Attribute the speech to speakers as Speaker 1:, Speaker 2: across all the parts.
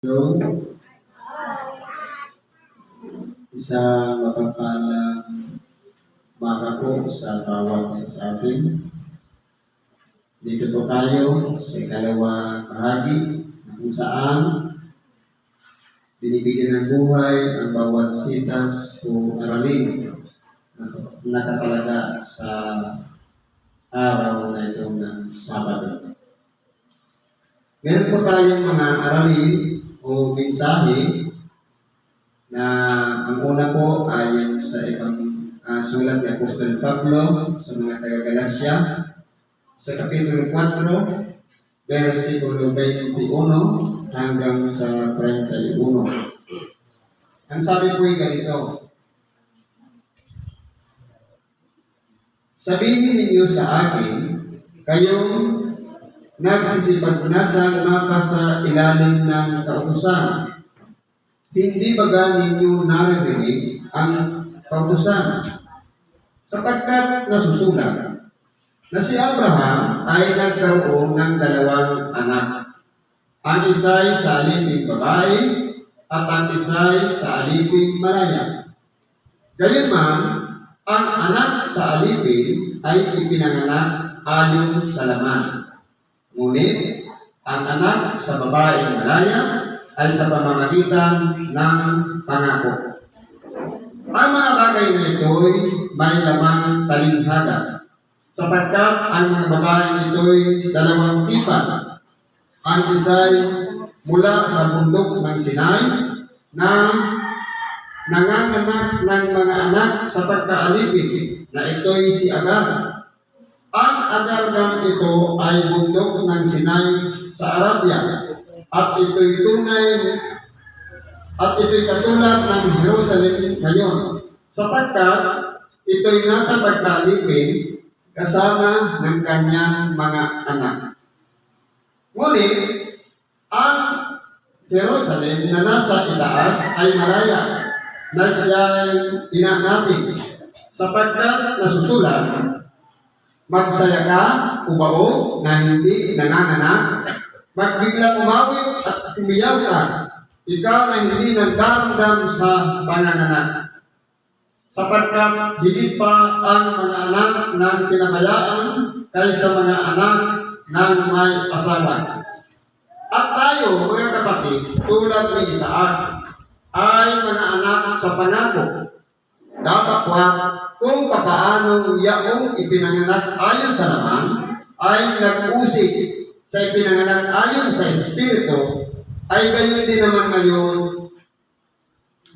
Speaker 1: So, isang mapagpalang umaga po sa bawat isa sa atin. Dito po tayo sa ikalawang bahagi kung saan binibigyan ng buhay ang bawat sitas o aralin na nakatalaga sa araw na ito ng Sabado. Meron po tayong mga aralin o mensahe na ang una po ay sa ibang sulat ni Apostol Pablo sa mga taga-Galacia sa Kapitulo 4, versikulo 21 hanggang sa 31. Ang sabi po ay ganito: sabihin ninyo sa akin, kayong nagsisipag na sa lumapa sa ilalim ng kautusan. Hindi baga ninyo naririnig ang kautusan? Sapagkat nasusulat na si Abraham ay nagkaroon ng dalawang anak. Ang isa'y sa aliping babae at ang isa'y sa aliping malaya. Gayunman, ang anak sa alipin ay ipinanganak ayon sa laman. Ngunit, ang anak sa babaeng malaya ay sa pamamagitan ng pangako. Ang mga bagay na ito'y may lamang talinhaga, sapagkat ang mga babaeng ito'y dalawang tipan. Ang isa'y mula sa bundok ng Sinai na nanganganak ng mga anak sa pagkaalipin, na ito'y si Agar. Ang Agar ito ay bundok ng Sinai sa Arabia, at ito'y katulad ng Jerusalem ngayon, sapagkat ito'y nasa pagkaalipin kasama ng kanyang mga anak. Ngunit, ang Jerusalem na nasa itaas ay malaya, na siya'y inaanatin, sapagkat nasusulat, magsaya ka, umao, na hindi nanganganak, magbiglang umawit at umiyaw ka, ikaw na hindi nagdaramdam sa panganganak. Sapagkat higit pa ang mga anak ng pinabayaan kaysa mga anak ng may asawa. At tayo, mga kapatid, tulad ni Isaac, ay mga anak sa pangako. Datapwat kung papaanong yaong ipinanganak ayon sa laman ay nag-usig sa ipinanganak ayon sa Espiritu, ay gayon din naman ngayon.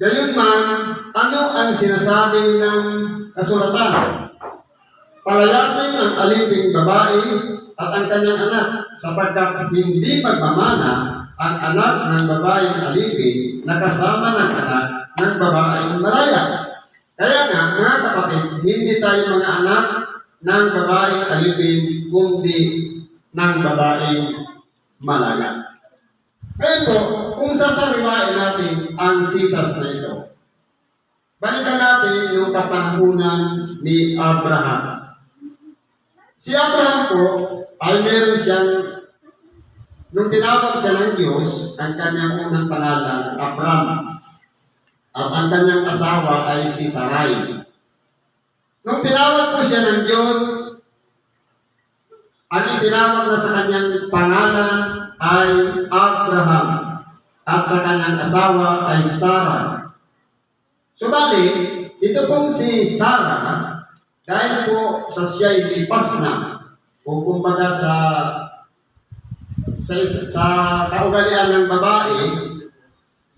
Speaker 1: Gayon man, ano ang sinasabi ng kasulatan? Palayasin ang aliping babae at ang kanyang anak, sapagkat hindi magmamana ang anak ng babaeng alipin na kasama ng anak ng babaeng malaya. Kaya nga, mga kapatid, hindi tayo mga anak ng babaeng alipin, kundi ng babaeng malaya. Kaya po, kung sasariwain natin ang sitas na ito, balikan natin yung kapanahunan ni Abraham. Si Abraham po ay meron siyang, nung tinawag siya ng Diyos, ang kanyang unang pangalan, Abram. At ang kanyang asawa ay si Sarai. Nung tinawag po siya ng Diyos, ang itinawag na sa kanyang pangalan ay Abraham. At sa kanyang asawa ay Sarah. Subalit, ito pong si Sarah, dahil po sa siya'y lipas na, o kumbaga sa kaugalian ng babae,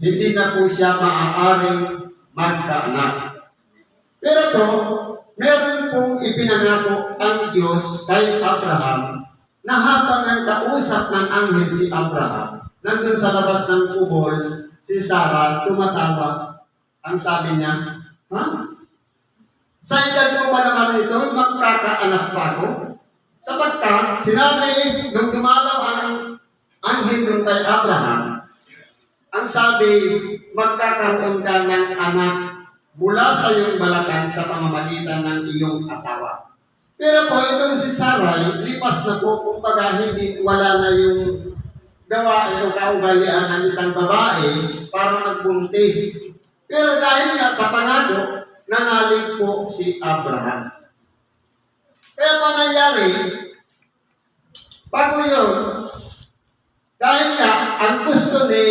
Speaker 1: hindi na po siya maaaring magkaanak. Pero po, meron pong ipinangako ang Diyos kay Abraham na habang ang kausap ng anghel si Abraham, nandun sa labas ng kubol, si Sarah tumatawa. Ang sabi niya, ha? Sa edad ko ba naman ito, magkakaanak pa ako? Sapagkat sinabi, nung dumalaw ang anghel doon kay Abraham, ang sabi, magkakaroon ka ng anak mula sa iyong balakang sa pamamagitan ng iyong asawa. Pero po, itong si Sarai, lipas na po, kumbaga wala na yung gawain o kaugalian ng isang babae para magbuntis. Pero dahil nga sa pangako, nanalig po si Abraham. Kaya pa nangyari, bago yun, dahil nga ang gusto ni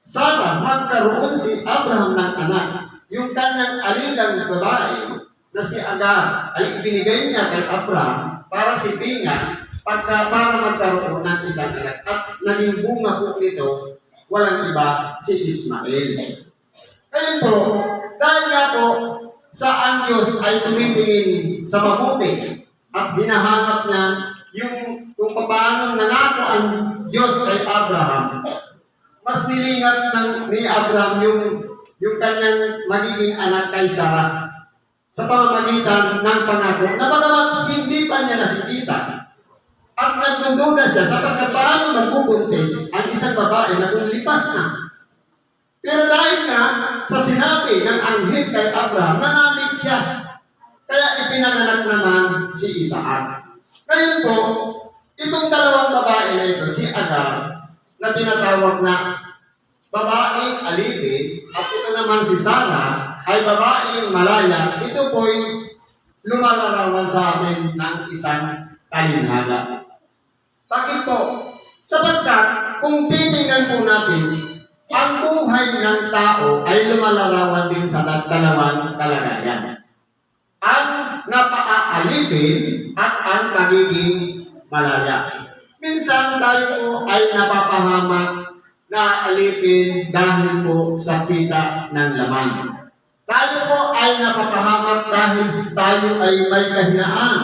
Speaker 1: Sarah magkaroon si Abraham ng anak, yung kanyang alilang babae na si Agar ay ibinigay niya kay Abraham para sipingan para magkaroon ng isang anak. At naging bunga po nito, walang iba, si Ismael. Kaya po, dahil nga po sa ang Diyos ay tumitingin sa mabuti at binahanap niya kung paano nangako ang Diyos kay Abraham, mas nilingat ni Abraham yung kanyang magiging anak kay Sarah sa pamamagitan ng pangako na bagamat hindi pa niya nakikita at nagdududa siya sapagkat paano magbubuntis ang isang babae na lipas na. Pero dahil nga sa sinabi ng anghel kay Abraham, nanalig siya. Kaya ipinanganak naman si Isaac. Ngayon po, itong dalawang babae na ito, si Agar, na tinatawag na babaeng alipin, at ito naman si Sarah, ay babaeng malaya. Ito po'y lumalarawan sa atin ng isang talinhaga. Bakit po? Sapagkat kung titingnan po natin, ang buhay ng tao ay lumalarawan din sa dalawang kalagayan. Ang napaaalipin at ang magiging malaya. Minsan tayo po ay napapahamak na alipin dahil po sa pita ng laman. Tayo po ay napapahamak dahil tayo ay may kahinaan.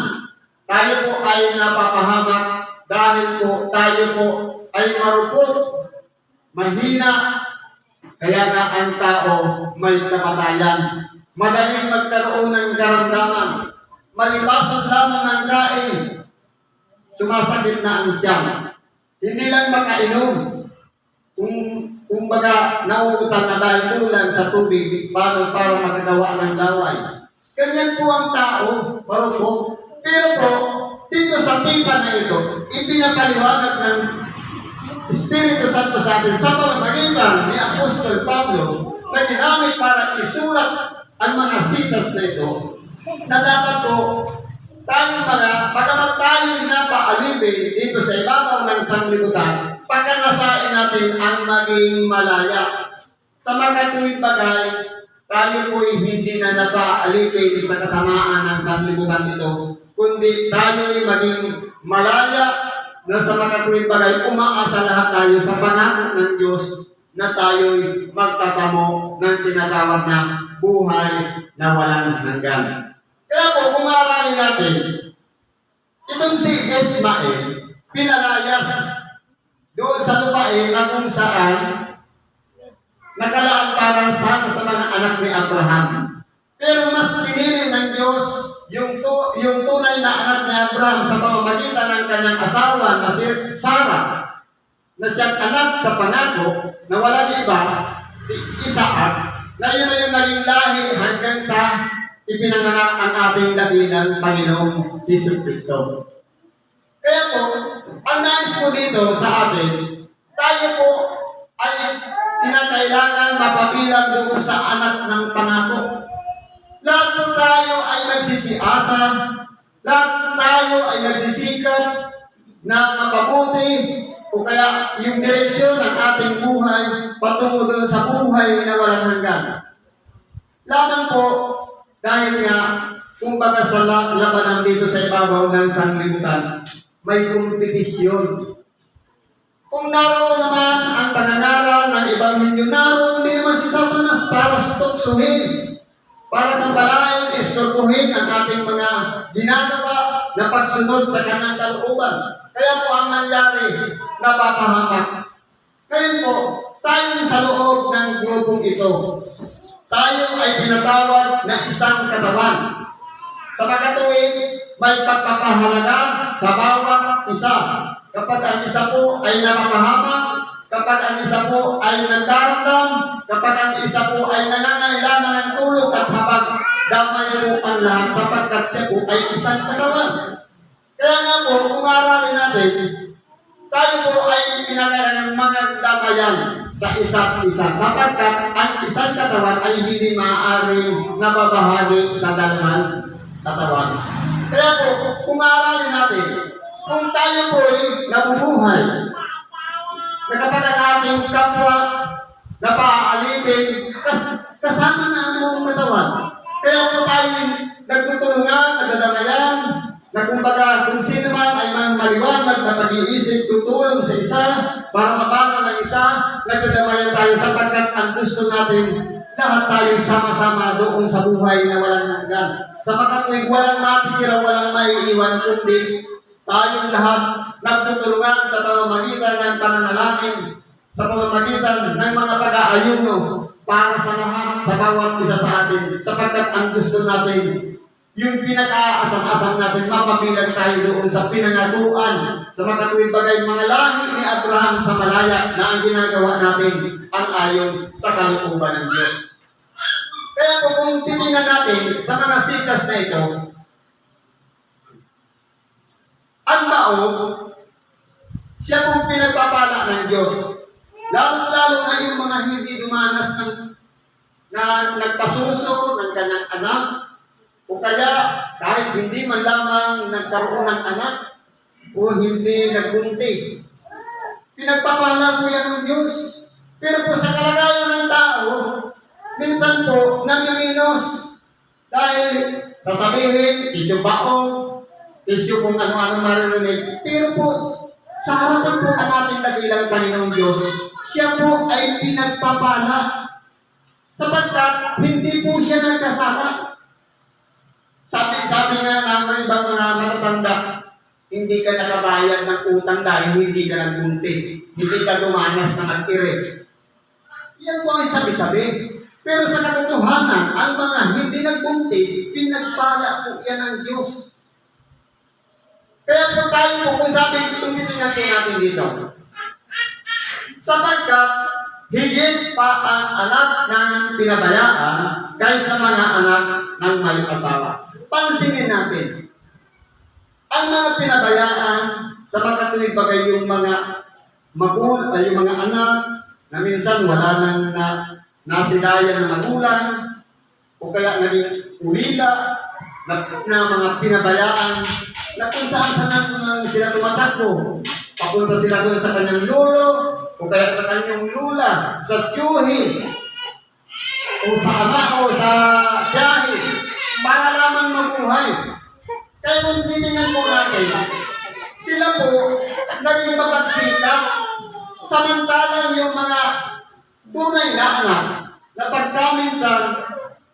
Speaker 1: Tayo po ay napapahamak dahil po tayo po ay marupok, mahina, kaya nga ang tao may kamatayan. Madaling magkaroon ng karamdaman. Malibasan lamang ng kain, sumasakit na ang tiyan. Hindi lang makainom. Kung baga nauutan na dahil kulang sa tubig para magagawa ng laway. Ganyan po ang tao, marupok. Pero po, dito sa tipa na ito, ipinapaliwanag ng Espiritu Santo sa atin sa pamamagitan ni Apostol Pablo na ginamit para isulat ang mga sitas na ito na dapat po tayong bagamat tayo napaalipin dito sa ibabaw ng sanglibutan, pagkanasain natin ang maging malaya. Sa magkatuwid bagay, tayo po'y hindi na napaalipin sa kasamaan ng sanglibutan ito, kundi tayo'y maging malaya na sa makatuwid bagay, umaasa lahat tayo sa pangako ng Diyos na tayo'y magtatamo ng tinatawag na buhay na walang hanggan. Kaya po, kung maaralin natin, itong si Ismael, pinalayas doon sa lupain na kung saan nakalaan para sana sa mga anak ni Abraham. Pero mas pinili ng Diyos yung tunay na anak ni Abraham sa pamamagitan ng kanyang asawa na si Sarah, na siyang anak sa pangako na walang iba, si Isaac, na yun na yung naging lahi hanggang sa ipinanganak ang ating dakilang Panginoong Jesucristo. Kaya po, ang nais po dito sa atin, tayo po ay kinakailangan mapabilang doon sa anak ng pangako. Lahat po tayo ay nagsisiasa, lahat po tayo ay nagsisikap na mapabuti o kaya yung direksyon ng ating buhay patungo doon sa buhay na walang hanggan. Lamang po, dahil nga, kumbaga sa labanan dito sa ibabaw ng sanglibutan, may kompetisyon. Kung naroon naman ang pangangaral ng Ebanghelyo, naroon din naman si Satanas para tuksuhin, para tambalain, istorbohin ang ating mga ginagawa na pagsunod sa kanyang kalooban. Kaya po ang nangyari, napapahamak. Ngayon po, tayo sa loob ng grupong ito, tayo ay tinatawag na isang katawan. Sa magkatuwid, may pagpapahalaga sa bawat isa. Kapag ang isa po ay napapahamak, kapag ang isa po ay nagdaramdam, kapag ang isa po ay nangangailangan ng tulog at habag, damay po ang lahat sapagkat siya po ay isang katawan. Kaya nga po, kung aralin natin, tayo po ay pinagkailangan magdamayan sa isa't isa sapagkat ang isang katawan ay hindi maaaring nababahagi sa dalawang katawan. Kaya po, kung aralin natin, kung tayo po ay nabubuhay, na kapag ang ating kapwa na paaalipin, kasama na ang buong katawan. Kaya po tayo nagtutulungan, nagdadamayan, na kumbaga kung sino man ay maliwanag na pag-iisip, tutulong sa isa para mabangon ang isa, nagdadamayan tayo sapagkat ang gusto natin lahat tayo sama-sama doon sa buhay na walang hanggan. Sapagkat walang matitira, walang maiiwan, kundi tayong lahat nagtutulungan sa pamamagitan ng pananalangin, sa pamamagitan ng mga pag-aayuno para sa lahat, sa bawat isa sa atin, sapagkat ang gusto natin yung pinaka-asam-asam natin, mapabilang tayo doon sa pinangaguan sa makatuwid bagay mga lahi ni Abraham sa malaya na ang ginagawa natin ang ayon sa kalooban ng Diyos. Kaya po kung titingnan natin sa mga sitas na ito, ang tao, siya pong pinagpapala ng Diyos. Lalo-lalo na yung mga hindi dumanas na nagpasuso ng kanyang anak, o kaya kahit hindi man lamang nagkaroon ng anak o hindi nagbuntis. Pinagpapala po yan ng Diyos. Pero po sa kalagayan ng tao, minsan po namiminos dahil sasabihin, isyo baong, isyo kung ano-ano maririnig. Pero po, sa harapan po ng ating dakilang Panginoong Diyos, siya po ay pinagpapala sapagkat hindi po siya nagkasala. Sabi nga ng ibang mga matatanda, hindi ka nakabayad ng utang dahil hindi ka nagbuntis. Hindi ka dumanas na mag-ire. Yan po ay sabi-sabi. Pero sa katotohanan, ang mga hindi nagbuntis, pinagpala po yan ng Diyos. Kaya po tayo po, kung sabi, tumitingnan po natin dito. Sapagkat, higit pa ang anak ng pinabayaan kaysa mga anak ng may asawa. Pansinin natin, ang mga pinabayaan sa makatuwid bagay yung mga yung mga anak na minsan wala nang nasilayan na magulang o kaya naging ulila na mga pinabayaan na kung saan sila tumatakbo. Papunta sila doon sa kanyang lolo o kaya sa kanyang lula, sa tiyuhi o sa ama o sa siyahi para lamang mabuhay. Kaya kung titingnan po natin, sila po naging mapagsikap samantalang yung mga tunay na anak na pagkaminsan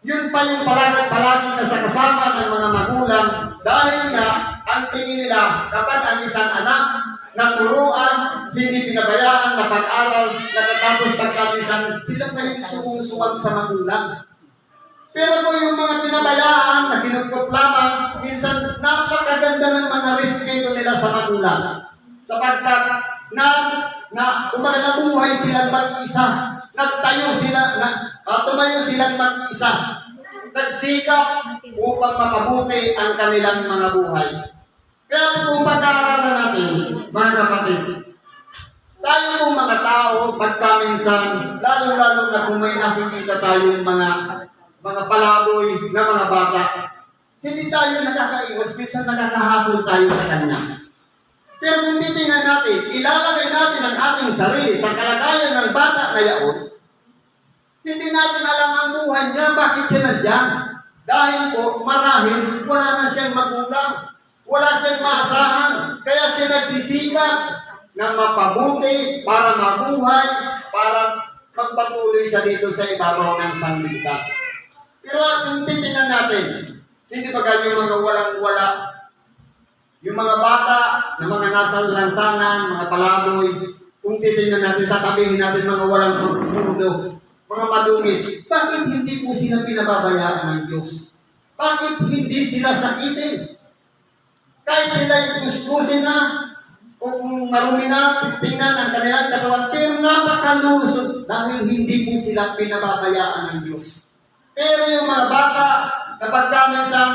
Speaker 1: yun pa yung palaging nasa kasama ng mga magulang dahil nga ang tingin nila kapag ang isang anak na turuan, hindi pinabayaan na pag-aral, nakatapos pagkaminsan sila pa yung sumusuwag sa magulang. Pero po yung mga pinabayaan na kinukot lamang, minsan napakaganda ng mga respeto nila sa magulang. Sapagkat nabuhay silang mag-isa, nagtayo sila, tumayo silang mag-isa, nagsikap upang mapabuti ang kanilang mga buhay. Kaya po kung pag-aaralan natin, mga kapatid, tayo pong mga tao, pagkaminsan, lalo-lalo na kung may nakikita tayong mga palaboy na mga bata, hindi tayo nakakaiwas, minsan nakakahabol tayo sa kanya. Pero kung titingnan natin, ilalagay natin ang ating sarili sa kalagayan ng bata na yaon, hindi natin alam ang buhay niya, bakit siya nandiyan. Dahil po, marahil, wala na siyang magulang, wala siyang maasahan, kaya siya nagsisikap na mapabuti para mabuhay, para magpatuloy siya dito sa ibabaw ng sanglibutan. Pero kung titingnan natin, hindi ba yung mga walang-wala, yung mga bata, na mga nasa lansangan, mga palaboy, kung titingnan natin, sasabihin natin mga walang mundo, mga madungis, bakit hindi po sila pinababayaan ng Diyos? Bakit hindi sila sakitin? Kahit sila yung gusgusin na, kung marumi na, tingnan ang kanilang katawan, pero napakalusot dahil hindi po sila pinababayaan ng Diyos. Pero yung mga bata, kapag kaminsan,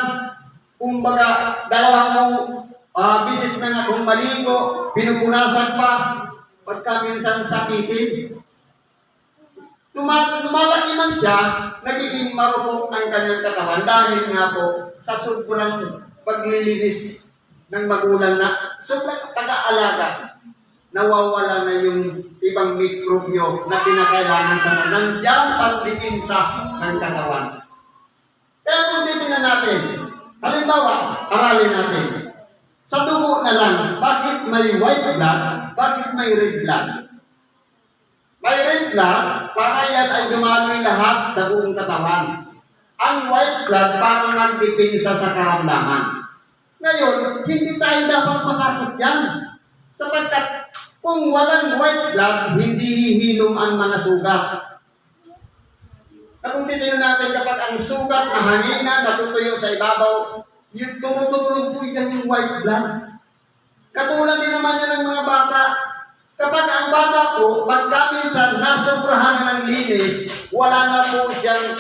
Speaker 1: kumbaga, dalawang Bisis na nga kung maligo, pinupunasan pa, pagka minsan sakitin. Lumalaki man siya, nagiging marupok ang kanyang katawan dahil nga po sa sobrang paglilinis ng magulang na sobrang taga-alaga, nawawala na yung ibang mikrobyo na pinakailangan sa nandiyan pagdipinsa ng katawan. Kaya kung titingnan natin, halimbawa, aralin natin, sa dugo na lang, bakit may white blood, bakit may red blood? May red blood, para yan ay dumaloy lahat sa buong katawan. Ang white blood, para magdipinsa sa karamdaman. Ngayon, hindi tayo dapat matakot yan. Sapagkat kung walang white blood, hindi hihilom ang mga sugat. At kung titignan natin kapag ang sugat na hangina, natutuyo sa ibabaw, yung tumutulog po yan yung white blood. Katulad din naman yan ng mga bata. Kapag ang bata po, pagka minsan nasobrahan na ng linis, wala na po siyang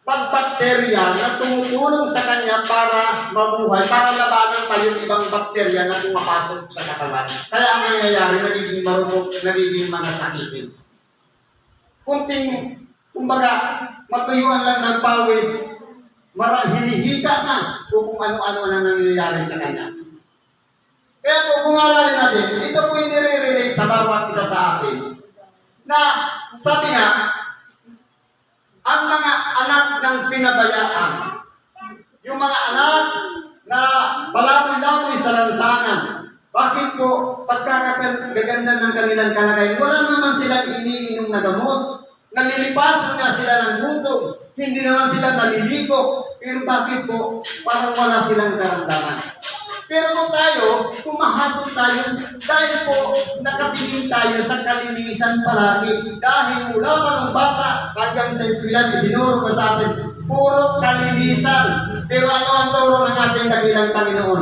Speaker 1: pagbakterya na tumutulong sa kanya para mabuhay, para labanan pa yung ibang bakterya na pumapasok sa katawan. Kaya ang nangyayari, nagiging marupok, nagiging mga sakitin. Kumbaga, matuyuan lang ng pawis, hinihika na kung ano-ano na nangyayari sa kanya. Kaya po, kung aralin natin, ito po yung nire-relate sa bawat isa sa atin. Na, sabi nga, ang mga anak ng pinabayaan, yung mga anak na palaboy-laboy sa lansangan, bakit po, pagkakaganda ng kanilang kalagayan, wala naman silang iniinom na gamot, nalilipasan nga sila ng gutom, hindi naman sila naliligo, pero bakit po, parang wala silang karamdaman. Pero kung tayo, kumahabol tayo, dahil po nakatingin tayo sa kalinisan palagi. Dahil mula pa ng bata hanggang sa eskwela, tinuro na sa atin, puro kalinisan. Pero ano ang turo ng ating dakilang Panginoon?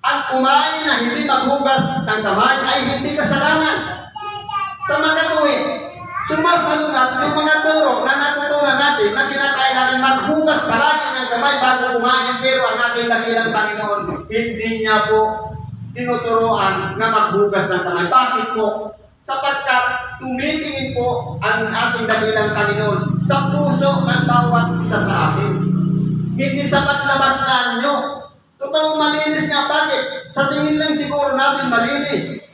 Speaker 1: Ang kumain na hindi maghugas ng kamay ay hindi kasalanan. Sa makatuwid, sumasalungat yung mga turo na natutunan natin na kinakailangan maghugas palagi ng kamay bago kumain, pero ang ating dakilang Panginoon, hindi niya po tinuturoan na maghugas ng kamay. Bakit po? Sapagkat tumitingin po ang ating dakilang Panginoon sa puso ng bawat isa sa atin. Hindi sa paglabas na anyo. Totoo, malinis nga. Bakit? Sa tingin lang siguro natin malinis.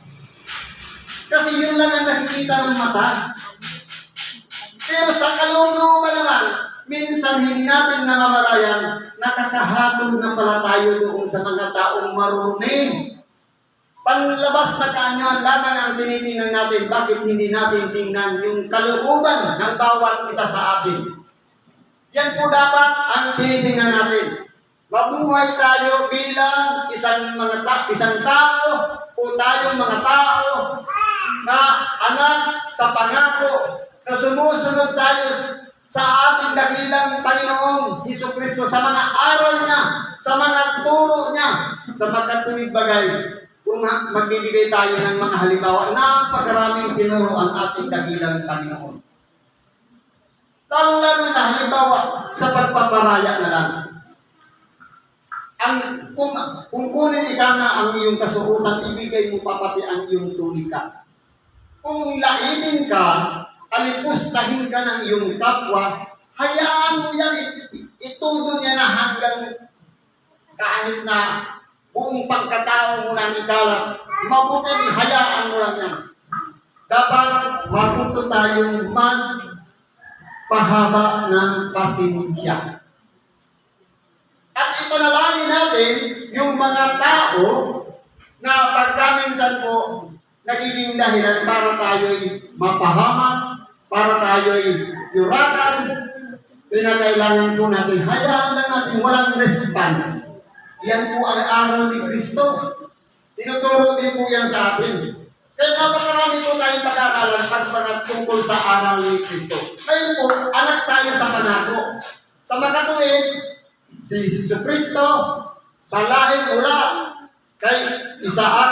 Speaker 1: Kasi yun lang ang nakikita ng mata. Pero sa kalooban naman, minsan hindi natin namamalayan, nakakahatol na pala tayo doon sa mga taong marunong. Panlabas na kaanyuan lamang ang tinitingnan natin, bakit hindi natin tingnan yung kalooban ng bawat isa sa atin. Yan po dapat ang tinitingnan natin. Mabuhay tayo bilang isang tao o tayong mga tao na anak sa pangako, na sumusunod tayo sa ating dakilang Panginoong Hesukristo, sa mga aral niya, sa mga turo niya, sa magkatuwid bagay. Kung magbibigay tayo ng mga halimbawa, napakaraming tinuro ang ating dakilang Panginoon. Lalo-lalo na halimbawa sa pagpaparaya na lang. Kung kunin ika na ang iyong kasuotan, ibigay mo pa pati ang iyong tunika. Kung lainin ka, alipustahin ka ng iyong kapwa, hayaan mo yan, itudo niya na hanggang kahit na buong pagkatao mo na ikalat, mabuting hayaan mo lang yan. Dapat matuto tayong magpahaba ng pasensya. At ipanalangin natin yung mga tao na pagkaminsan po nagiging dahilan para tayo'y mapahamak, para tayo'y yurakan. Pinakailangan po natin, hayaan lang natin walang response. Yan po ang araw ni Kristo. Tinuturo din po yan sa atin. Kaya napakarami po tayong pagkakalan pag tungkol sa araw ni Kristo. Ngayon po, anak tayo sa pangako. Sa makatuwid, si Jesucristo, sa lahing mula kay Isaac,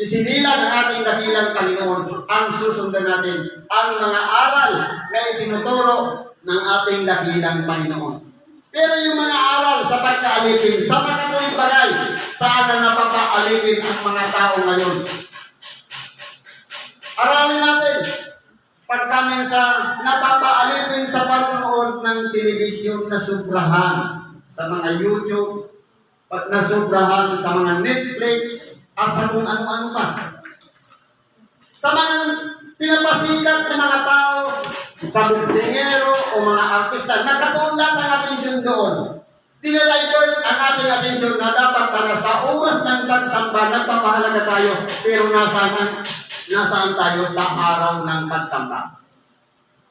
Speaker 1: isinila ng ating dakilang Panginoon ang susundan natin, ang mga aral na itinuturo ng ating dakilang Panginoon. Pero yung mga aral sa pagkaalipin, sa makatuwing bagay, saan na napapaalipin ang mga tao ngayon? Aralin natin. Pagka minsan napapaalipin sa panonood ng telebisyon na sobrahan sa mga YouTube, pag nasobrahan sa mga Netflix, at sa kung ano-ano pa. Sa mga pinapasikat na mga tao, sa buksingero o mga artista, nagkatuon lahat ang atensyon doon. Dinadivert ang ating atensyon na dapat sana sa oras ng pagsamba, nagpapahalaga tayo, pero nasaan tayo sa araw ng pagsamba.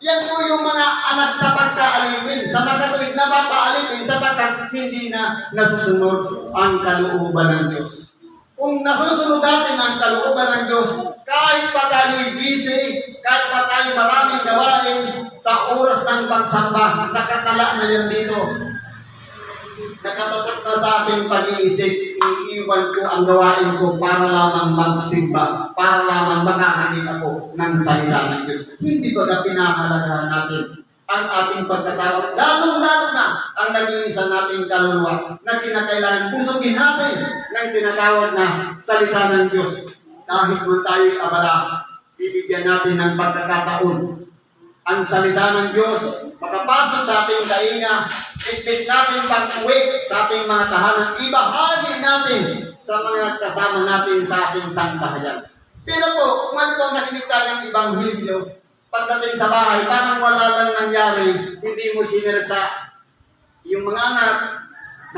Speaker 1: Yan po yung mga anak sa pagkaalipin, sa makatuwid na mapaalipin sapagkat hindi na nasusunod ang kalooban ng Diyos. Kung nasusunod natin ang kalooban ng Diyos, kahit pa tayo'y busy, kahit pa tayo maraming gawain sa oras ng pagsamba, nakatala na yan dito. Nakatatot na sa ating pag-iisip, iiwan ko ang gawain ko para lamang magsimba, para lamang makakanig ako ng salita ng Diyos. Hindi ba pinahalagahan natin ang ating pagkatawag, lalong-lalo na ang nag-iisa nating kaluluwa na kinakailangan pusugin natin ng tinatawag na salita ng Diyos. Kahit man tayo'y abala, bibigyan natin ng pagkakataon ang salita ng Diyos, makapasok sa ating kainga, itbit natin pag-uwi sa ating mga tahanan, ibahagi natin sa mga kasama natin sa ating sambahayan. Pero po, kung ano po nakinig tayo ng Ebanghelyo, pagdating sa bahay, parang wala lang nangyari, hindi mo sinersa yung mga anak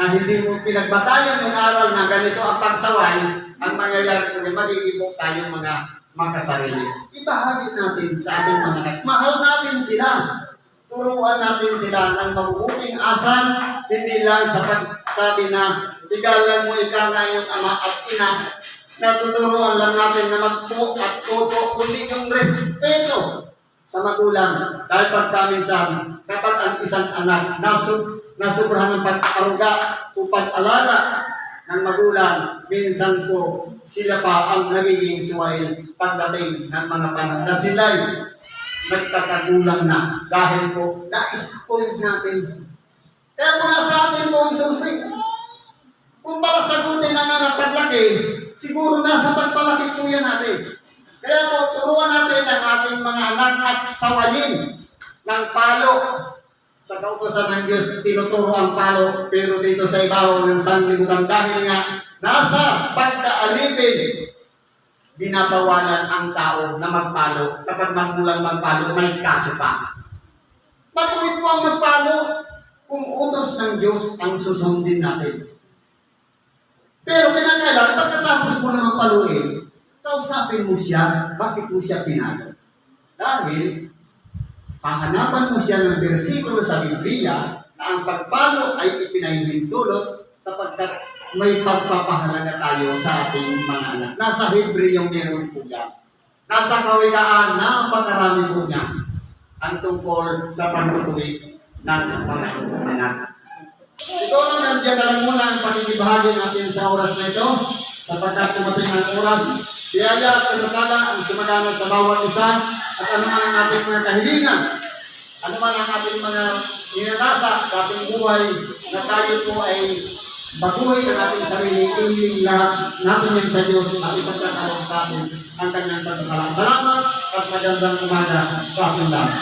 Speaker 1: na hindi mo pinagbatayan yung aral na ganito ang pagsaway, ang mangyayari po na magigibok tayong mga makasarili. Ibahagi natin sa ating mga anak. Mahal natin sila. Turuan natin sila ng mabubuting asal, hindi lang sa pagsabi na tigalan mo ika na yung ama at ina. Natuturuan lang natin na magpo at tuto, kundi yung respeto sa magulang. Dahil pagkaminsan, kapag ang isang anak nasubrahan ng pag-aruga o pag-alaga ng magulang, minsan po sila pa ang nagiging suwail pagdating ng mga panahon na sila'y nagkakagulang na dahil po na-spoiled natin. Kaya kung nasa atin po ang susi, kung para sagutin ang anak paglaki, siguro nasa pagpalaki po yan natin. Kaya po turuan natin ang ating mga anak at sawayin ng palo. Sa kautosan ng Diyos, tinuturo ang palo, pero dito sa ibabaw ng sanglibutan dahil nga nasa pagkaalipin, binabawalan ang tao na magpalo. Kapag magulang magpalo, may kaso pa. Patuloy po ang magpalo kung utos ng Diyos ang susundin natin. Pero kinakailangan, pagkatapos mo naman paluin, kausapin mo siya, bakit mo siya pinalo? Dahil pahanapan mo siya ng bersikulo sa Biblia na ang pagpalo ay ipinahihintulot sapagkat may pagpapahalaga tayo sa ating mga anak. Nasa Hebreo meron po yan. Nasa Kawikaan, napakarami po niya ang tungkol sa pagtutuwi ng mga anak. Siguro nandiyan na lang muna ang pakikibahagi natin sa oras na ito sapagkat tumating ang oras. Biyaya at kasakala ang sumagamit sa bawat isa at ano man ang ating mga kahilingan, ano man ang ating mga ninanasa sa ating buhay na tayo po ay baguhin ang ating sarili, iling lahat natin yan sa Diyos at ipagkakaroon sa atin ang kanyang pagkakala. Salamat at magandang umaga sa ating lahat.